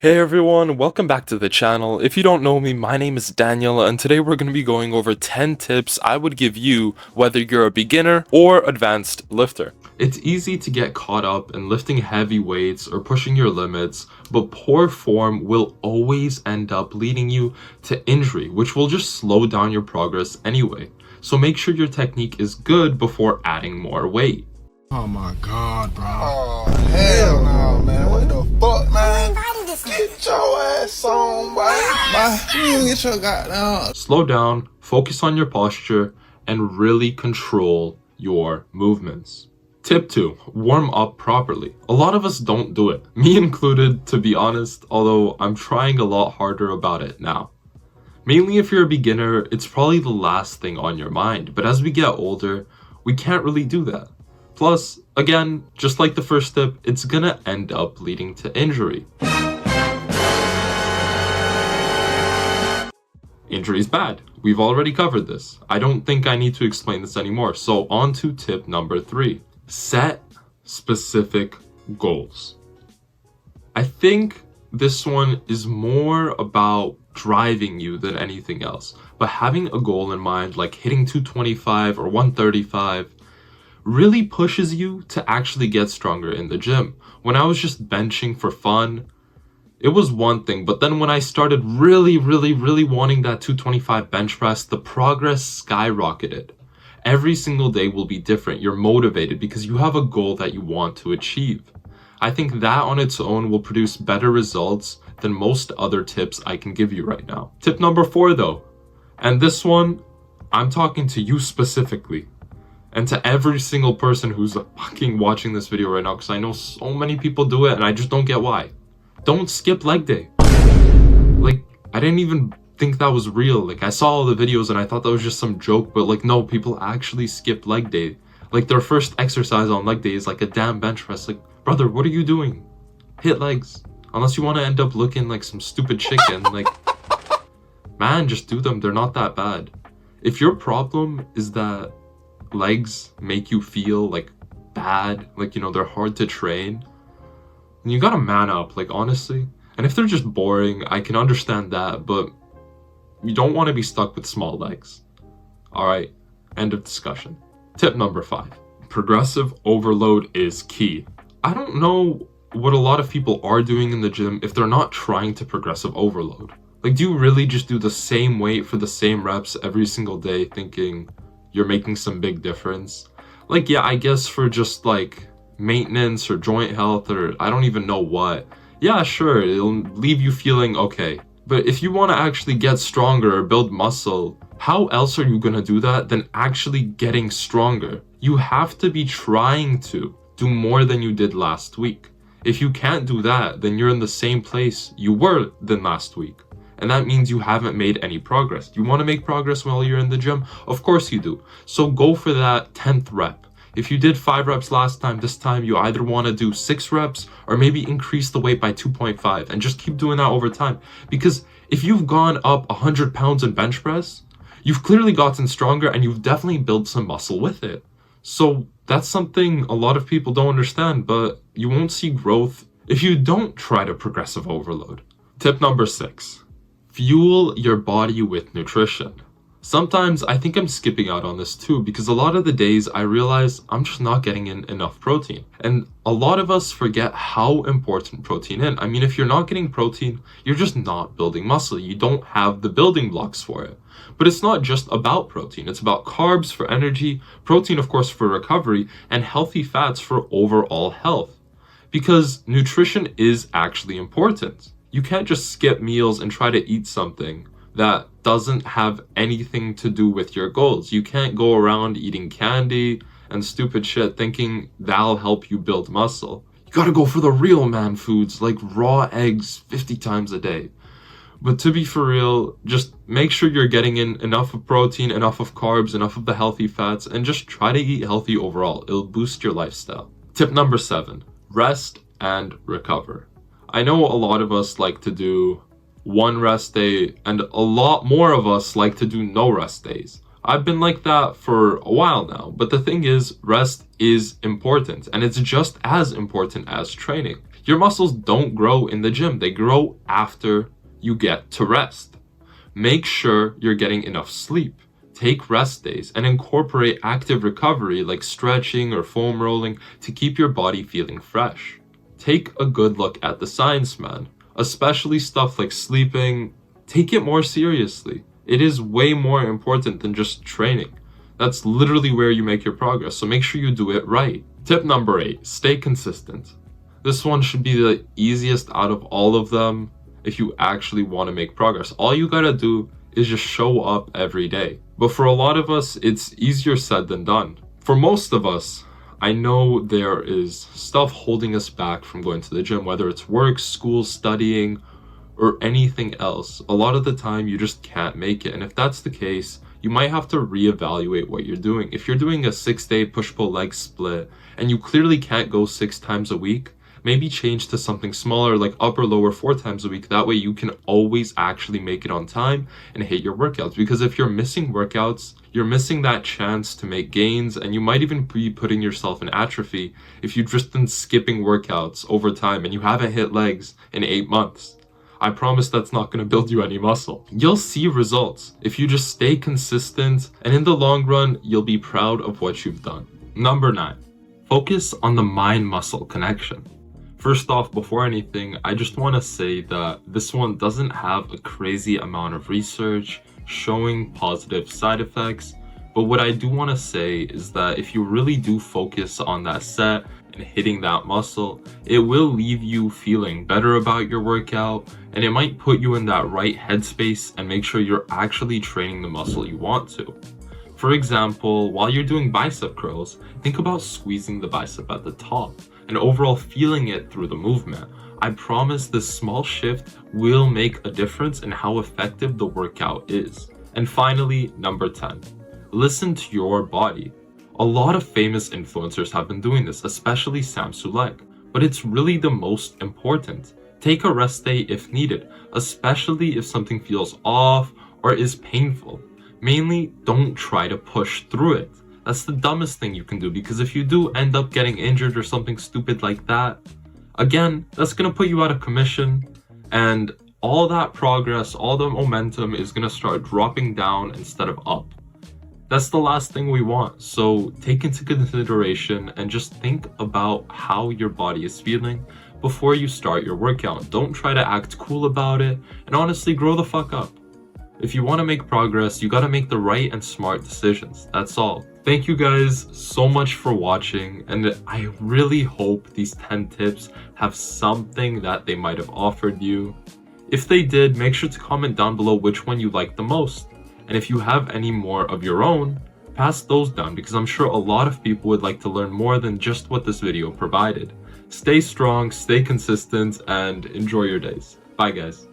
Hey everyone, welcome back to the channel. If you don't know me, my name is Daniel, and today we're going to be going over 10 tips I would give you whether you're a beginner or advanced lifter. It's easy to get caught up in lifting heavy weights or pushing your limits, but poor form will always end up leading you to injury, which will just slow down your progress anyway. So make sure your technique is good before adding more weight. Oh my god, bro. Oh, hell no, man. What the fuck, man? Get your ass on, boy. You get your goddamn. Slow down, focus on your posture, and really control your movements. Tip 2. Warm up properly. A lot of us don't do it, me included, to be honest, although I'm trying a lot harder about it now. Mainly if you're a beginner, it's probably the last thing on your mind, but as we get older, we can't really do that. Plus, again, just like the first tip, it's gonna end up leading to injury. Injury is bad. We've already covered this. I don't think I need to explain this anymore. So on to tip number 3. Set specific goals. I think this one is more about driving you than anything else. But having a goal in mind, like hitting 225 or 135, really pushes you to actually get stronger in the gym. When I was just benching for fun, it was one thing, but then when I started really wanting that 225 bench press, the progress skyrocketed. Every single day will be different. You're motivated because you have a goal that you want to achieve. I think that on its own will produce better results than most other tips I can give you right now. Tip number 4 though, and this one, I'm talking to you specifically. And to every single person who's fucking watching this video right now, because I know so many people do it and I just don't get why. Don't skip leg day. Like, I didn't even think that was real. Like, I saw all the videos and I thought that was just some joke, but like, no, people actually skip leg day. Like, their first exercise on leg day is like a damn bench press. Like, brother, what are you doing? Hit legs. Unless you want to end up looking like some stupid chicken. Like, man, just do them. They're not that bad. If your problem is that legs make you feel like bad, like, you know, they're hard to train, and you gotta man up, like, honestly. And if they're just boring, I can understand that, but you don't want to be stuck with small legs. Alright, end of discussion. Tip number 5. Progressive overload is key. I don't know what a lot of people are doing in the gym if they're not trying to progressive overload. Like, do you really just do the same weight for the same reps every single day thinking you're making some big difference? Like, yeah, I guess for just like maintenance or joint health or I don't even know what, yeah, sure, it'll leave you feeling okay. But if you want to actually get stronger or build muscle, how else are you gonna do that than actually getting stronger? You have to be trying to do more than you did last week. If you can't do that, then you're in the same place you were than last week. And that means you haven't made any progress. You want to make progress while you're in the gym? Of course you do. So go for that 10th rep. If you did 5 reps last time, this time you either want to do 6 reps or maybe increase the weight by 2.5 and just keep doing that over time. Because if you've gone up 100 pounds in bench press, you've clearly gotten stronger and you've definitely built some muscle with it. So that's something a lot of people don't understand, but you won't see growth if you don't try to progressive overload. Tip number 6. Fuel your body with nutrition. Sometimes I think I'm skipping out on this too because a lot of the days I realize I'm just not getting in enough protein. And a lot of us forget how important protein is. I mean, if you're not getting protein, you're just not building muscle. You don't have the building blocks for it. But it's not just about protein. It's about carbs for energy, protein of course for recovery, and healthy fats for overall health. Because nutrition is actually important. You can't just skip meals and try to eat something that doesn't have anything to do with your goals. You can't go around eating candy and stupid shit thinking that'll help you build muscle. You gotta go for the real man foods like raw eggs 50 times a day. But to be for real, just make sure you're getting in enough of protein, enough of carbs, enough of the healthy fats, and just try to eat healthy overall. It'll boost your lifestyle. Tip number 7. Rest and recover. I know a lot of us like to do one rest day and a lot more of us like to do no rest days. I've been like that for a while now, but the thing is, rest is important and it's just as important as training. Your muscles don't grow in the gym, they grow after you get to rest. Make sure you're getting enough sleep. Take rest days and incorporate active recovery like stretching or foam rolling to keep your body feeling fresh. Take a good look at the science, man, especially stuff like sleeping. Take it more seriously. It is way more important than just training. That's literally where you make your progress, so make sure you do it right. Tip number 8, stay consistent. This one should be the easiest out of all of them if you actually want to make progress. All you gotta do is just show up every day. But for a lot of us, it's easier said than done. For most of us, I know there is stuff holding us back from going to the gym, whether it's work, school, studying, or anything else. A lot of the time, you just can't make it. And if that's the case, you might have to reevaluate what you're doing. If you're doing a 6-day push-pull leg split and you clearly can't go 6 times a week, maybe change to something smaller like upper lower 4 times a week. That way you can always actually make it on time and hit your workouts. Because if you're missing workouts, you're missing that chance to make gains, and you might even be putting yourself in atrophy if you've just been skipping workouts over time and you haven't hit legs in 8 months. I promise that's not going to build you any muscle. You'll see results if you just stay consistent, and in the long run, you'll be proud of what you've done. Number 9, focus on the mind-muscle connection. First off, before anything, I just want to say that this one doesn't have a crazy amount of research showing positive side effects, but what I do want to say is that if you really do focus on that set and hitting that muscle, it will leave you feeling better about your workout, and it might put you in that right headspace and make sure you're actually training the muscle you want to. For example, while you're doing bicep curls, think about squeezing the bicep at the top and overall feeling it through the movement. I promise this small shift will make a difference in how effective the workout is. And finally, number 10, listen to your body. A lot of famous influencers have been doing this, especially Sam Sulek, but it's really the most important. Take a rest day if needed, especially if something feels off or is painful. Mainly, don't try to push through it. That's the dumbest thing you can do, because if you do end up getting injured or something stupid like that, again, that's going to put you out of commission, and all that progress, all the momentum is going to start dropping down instead of up. That's the last thing we want. So take into consideration and just think about how your body is feeling before you start your workout. Don't try to act cool about it, and honestly, grow the fuck up. If you want to make progress, you got to make the right and smart decisions. That's all. Thank you guys so much for watching, and I really hope these 10 tips have something that they might have offered you. If they did, make sure to comment down below which one you liked the most. And if you have any more of your own, pass those down, because I'm sure a lot of people would like to learn more than just what this video provided. Stay strong, stay consistent, and enjoy your days. Bye guys.